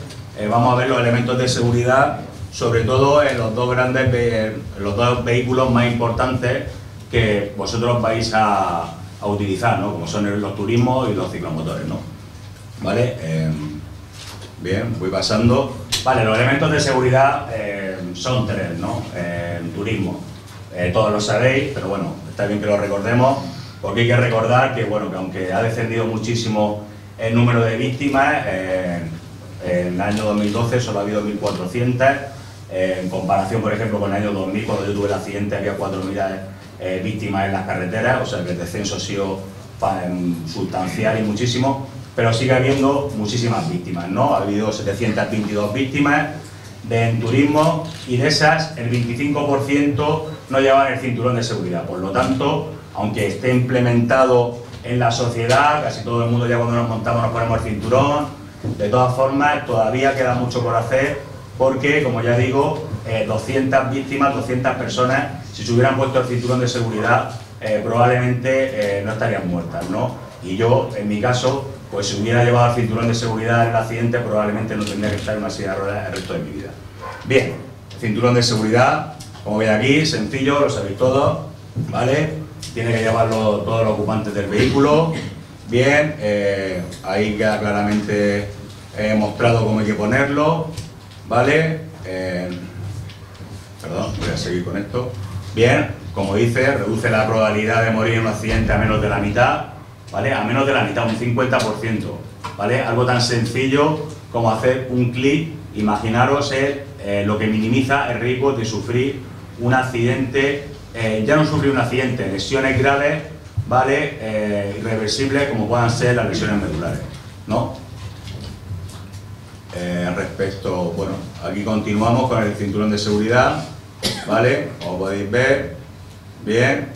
vamos a ver los elementos de seguridad, sobre todo en los dos vehículos más importantes que vosotros vais a utilizar, ¿no? Como son los turismos y los ciclomotores, ¿no? ¿Vale? Bien, voy pasando. Vale, los elementos de seguridad son tres, ¿no? En turismo. Todos lo sabéis, pero bueno, está bien que lo recordemos, porque hay que recordar que, bueno, que aunque ha descendido muchísimo el número de víctimas, en el año 2012 solo ha habido 1.400, en comparación, por ejemplo, con el año 2000, cuando yo tuve el accidente, había 4.000 víctimas en las carreteras, o sea que el descenso ha sido sustancial y muchísimo, pero sigue habiendo muchísimas víctimas, ¿no? Ha habido 722 víctimas en turismo y de esas el 25% no llevaban el cinturón de seguridad. Por lo tanto, aunque esté implementado en la sociedad, casi todo el mundo ya cuando nos montamos nos ponemos el cinturón, de todas formas todavía queda mucho por hacer, porque, como ya digo, 200 víctimas, 200 personas, si se hubieran puesto el cinturón de seguridad, probablemente no estarían muertas, ¿no? Y yo, en mi caso, pues si hubiera llevado el cinturón de seguridad en el accidente, probablemente no tendría que estar en una silla de ruedas el resto de mi vida. Bien, cinturón de seguridad, como veis aquí, sencillo, lo sabéis todos, ¿vale? Tiene que llevarlo todos los ocupantes del vehículo. Bien, ahí queda claramente mostrado cómo hay que ponerlo, ¿vale? Perdón, voy a seguir con esto. Bien, como dice, reduce la probabilidad de morir en un accidente a menos de la mitad, ¿vale? A menos de la mitad, un 50%, ¿vale? Algo tan sencillo como hacer un clic, imaginaros lo que minimiza el riesgo de sufrir un accidente, ya no sufrir un accidente, lesiones graves, ¿vale? Irreversibles como puedan ser las lesiones medulares, ¿no? Respecto, bueno, aquí continuamos con el cinturón de seguridad, ¿vale? Como podéis ver, bien.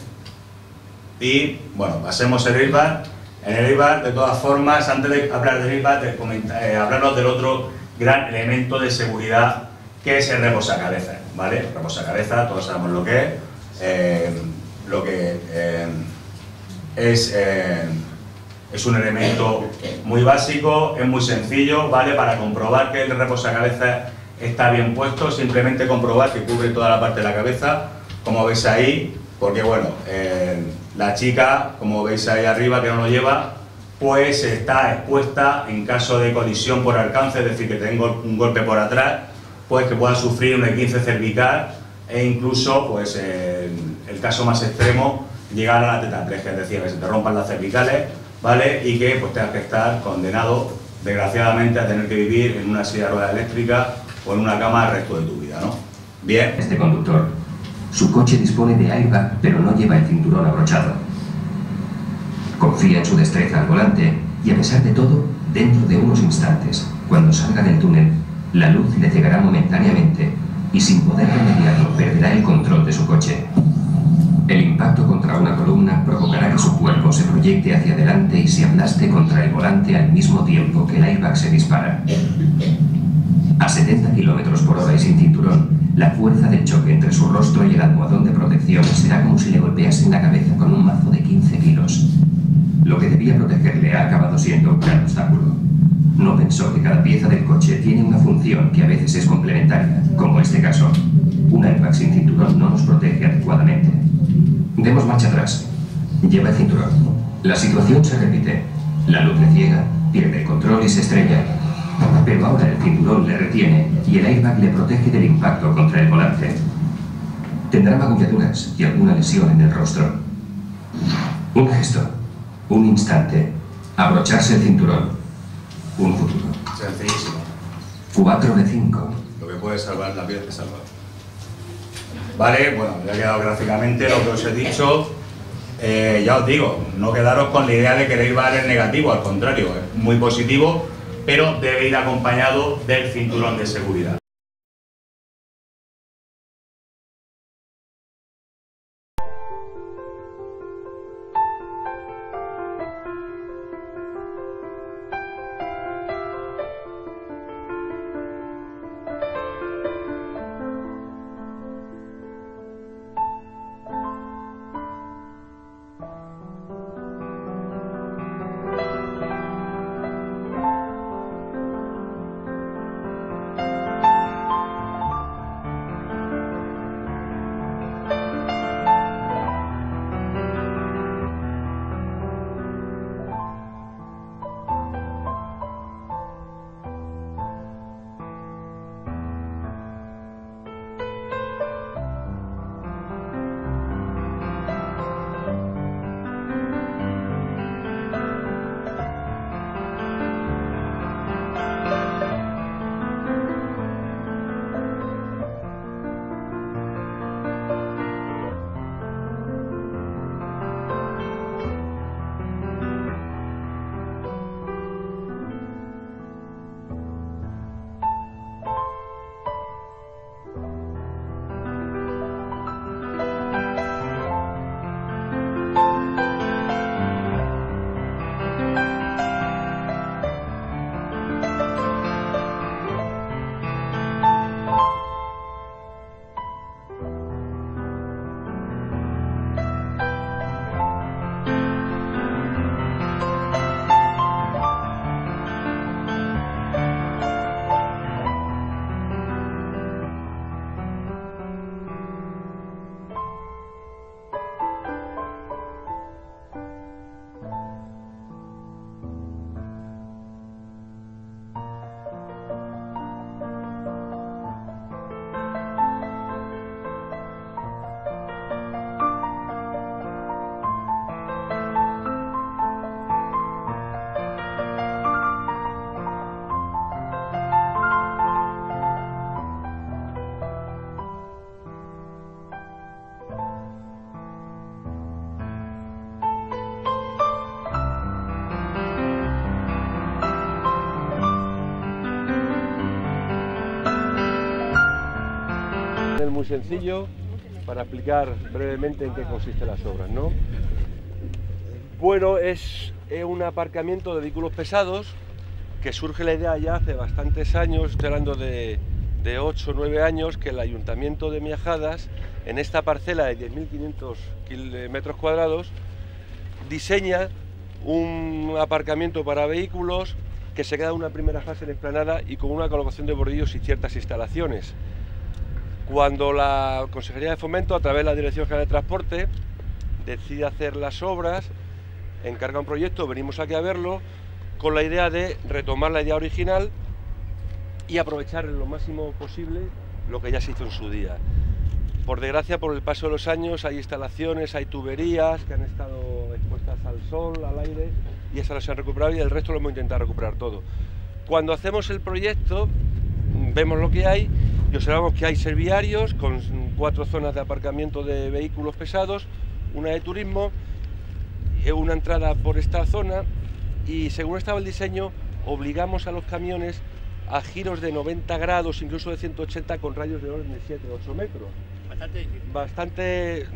Y, bueno, pasemos el airbag. En el airbag, de todas formas, antes de hablar del airbag, hablarnos del otro gran elemento de seguridad, que es el reposacabezas, ¿vale? Reposacabezas, todos sabemos lo que es. Es un elemento muy básico, es muy sencillo, ¿vale? Para comprobar que el reposacabezas está bien puesto, simplemente comprobar que cubre toda la parte de la cabeza, como veis ahí, porque bueno, la chica, como veis ahí arriba que no lo lleva, pues está expuesta en caso de colisión por alcance, es decir, que tengo un golpe por atrás, pues que pueda sufrir un E15 cervical e incluso, pues el caso más extremo, llegar a la tetraplegia, es decir, que se te rompan las cervicales, ¿vale? Y que pues tengas que estar condenado, desgraciadamente, a tener que vivir en una silla de ruedas eléctrica o en una cama el resto de tu vida, ¿no? Bien. Este conductor, su coche dispone de airbag, pero no lleva el cinturón abrochado. Confía en su destreza al volante y, a pesar de todo, dentro de unos instantes, cuando salga del túnel, la luz le cegará momentáneamente y, sin poder remediarlo, perderá el control de su coche. El impacto contra una columna provocará que su cuerpo se proyecte hacia adelante y se aplaste contra el volante al mismo tiempo que el airbag se dispara. A 70 km/h y sin cinturón, la fuerza del choque entre su rostro y el almohadón de protección será como si le golpeasen la cabeza con un mazo de 15 kilos. Lo que debía protegerle ha acabado siendo un gran obstáculo. No pensó que cada pieza del coche tiene una función que a veces es complementaria, como este caso. Un airbag sin cinturón no nos protege adecuadamente. Demos marcha atrás. Lleva el cinturón. La situación se repite. La luz le ciega, pierde el control y se estrella. Pero ahora el cinturón le retiene y el airbag le protege del impacto contra el volante. Tendrá magulladuras y alguna lesión en el rostro. Un gesto, un instante, abrocharse el cinturón, un futuro. Sencillísimo. 4 de 5. Lo que puede salvar la vida se salva. Vale, bueno, ya ha quedado gráficamente lo que os he dicho. Ya os digo, no quedaros con la idea de que el airbag es negativo, al contrario, es muy positivo, pero debe ir acompañado del cinturón de seguridad. Muy sencillo para explicar brevemente en qué consisten las obras, ¿no? Bueno, es un aparcamiento de vehículos pesados que surge la idea ya hace bastantes años, estoy hablando de 8 o 9 años, que el Ayuntamiento de Miajadas, en esta parcela de 10.500 metros cuadrados, diseña un aparcamiento para vehículos que se queda en una primera fase en explanada y con una colocación de bordillos y ciertas instalaciones. Cuando la Consejería de Fomento, a través de la Dirección General de Transporte, decide hacer las obras, encarga un proyecto, venimos aquí a verlo, con la idea de retomar la idea original y aprovechar lo máximo posible lo que ya se hizo en su día. Por desgracia, por el paso de los años, hay instalaciones, hay tuberías que han estado expuestas al sol, al aire, y esas las se han recuperado y el resto lo hemos intentado recuperar todo. Cuando hacemos el proyecto, vemos lo que hay y observamos que hay serviarios con 4 zonas de aparcamiento de vehículos pesados, una de turismo, una entrada por esta zona, y según estaba el diseño obligamos a los camiones a giros de 90 grados, incluso de 180, con radios de orden de 7 o 8 metros. Bastante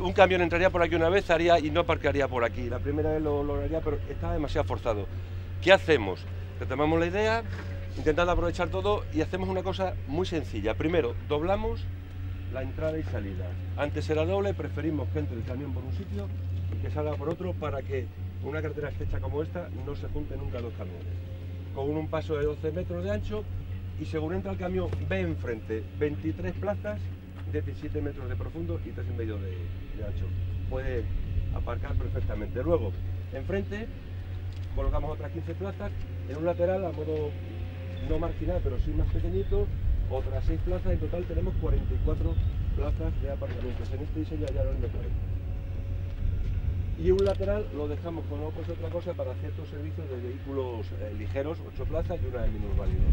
un camión entraría por aquí una vez y no aparcaría por aquí. La primera vez lo haría, pero estaba demasiado forzado. ¿Qué hacemos? Retomamos la idea, intentando aprovechar todo y hacemos una cosa muy sencilla. Primero, doblamos la entrada y salida. Antes era doble, preferimos que entre el camión por un sitio y que salga por otro para que una carretera estrecha como esta no se junten nunca 2 camiones. Con un paso de 12 metros de ancho y según entra el camión ve enfrente 23 plazas, 17 metros de profundo y 3,5 de ancho. Puede aparcar perfectamente. Luego, enfrente, colocamos otras 15 plazas, en un lateral a modo no marginal, pero sí más pequeñito, otras 6 plazas, en total tenemos 44 plazas de aparcamientos. En este diseño ya no es de 40. Y un lateral lo dejamos con otra cosa para ciertos servicios de vehículos ligeros, 8 plazas y una de minusválidos.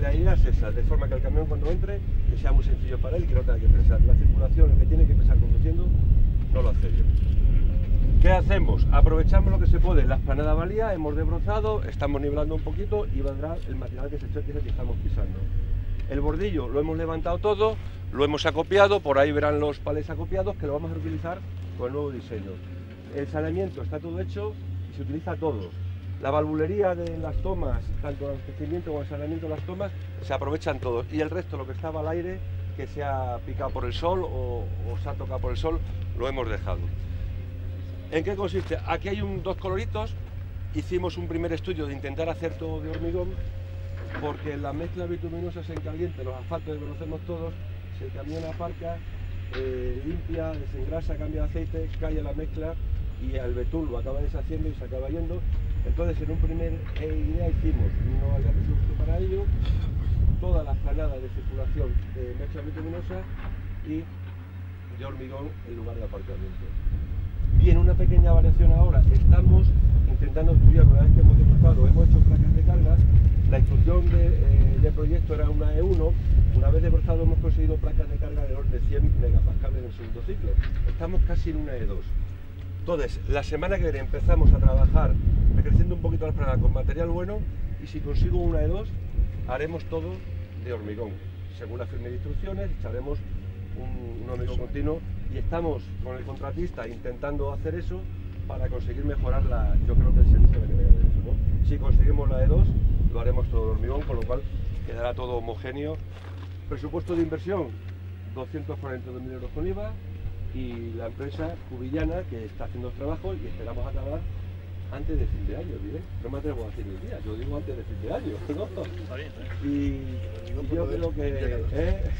La idea es esa, de forma que el camión cuando entre, que sea muy sencillo para él y que no tenga que pensar. La circulación, el que tiene que pensar conduciendo, no lo hace bien. ¿Qué hacemos? Aprovechamos lo que se puede. La esplanada valía, hemos desbrozado, estamos nivelando un poquito y vendrá el material que se choque que estamos pisando. El bordillo lo hemos levantado todo, lo hemos acopiado, por ahí verán los palés acopiados que lo vamos a reutilizar con el nuevo diseño. El saneamiento está todo hecho y se utiliza todo. La valvulería de las tomas, tanto el abastecimiento como el saneamiento de las tomas, se aprovechan todos. Y el resto, lo que estaba al aire, que se ha picado por el sol o se ha tocado por el sol, lo hemos dejado. ¿En qué consiste? Aquí hay dos coloritos. Hicimos un primer estudio de intentar hacer todo de hormigón, porque las mezclas bituminosas en caliente, los asfaltos que conocemos todos, si el camión aparca, limpia, desengrasa, cambia de aceite, cae la mezcla y el betún lo acaba deshaciendo y se acaba yendo. Entonces, en un primer idea hicimos, no había presupuesto para ello, todas las planadas de circulación de mezcla bituminosa y de hormigón en lugar de aparcamiento. Y en una pequeña variación ahora, estamos intentando estudiar, una vez que hemos dibujado, hemos hecho placas de carga. La instrucción de proyecto era una E1, una vez desbrozado hemos conseguido placas de carga de orden de 100 megapascales en el segundo ciclo. Estamos casi en una E2. Entonces, la semana que viene empezamos a trabajar, decreciendo un poquito la esplanada con material bueno, y si consigo una E2, haremos todo de hormigón. Según la firma de instrucciones, echaremos un hormigón continuo y estamos con el contratista intentando hacer eso para conseguir mejorar yo creo que el servicio de que vaya de eso, ¿no? Si conseguimos la E2, lo haremos todo de hormigón, con lo cual quedará todo homogéneo. Presupuesto de inversión, 242.000 euros con IVA, y la empresa cubillana que está haciendo los trabajos y esperamos acabar antes de fin de año, diré. No me atrevo a decir el día, yo digo antes de fin de año, ¿no? Está bien, ¿eh?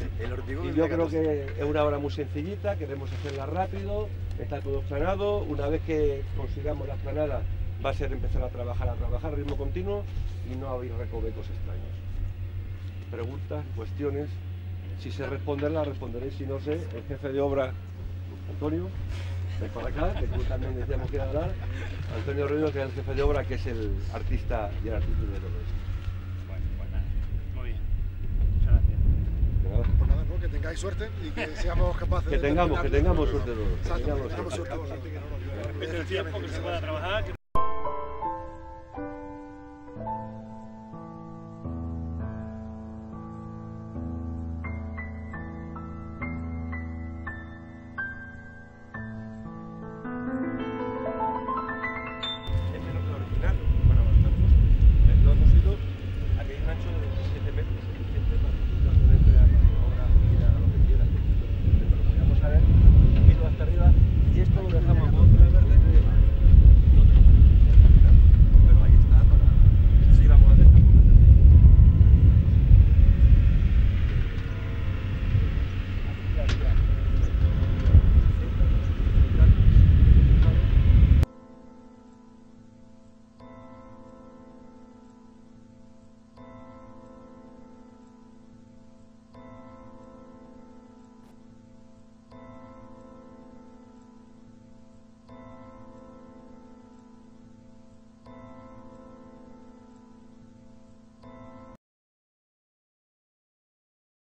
Y yo creo que es una obra muy sencillita, queremos hacerla rápido, está todo explanado. Una vez que consigamos la explanada va a ser empezar a trabajar a ritmo continuo y no haber recovecos extraños. Preguntas, cuestiones, si sé responderlas, responderé, si no sé, el jefe de obra, Antonio, ven para acá, que tú también decíamos que iba a hablar, Antonio Ruido, que es el jefe de obra, que es el artista y el artista de todo esto. Bueno, pues nada, muy bien, muchas gracias. Pues nada, ¿no? Que tengáis suerte y que seamos capaces que tengamos suerte todos. Exacto, que tengamos suerte todos. El tiempo que se pueda trabajar.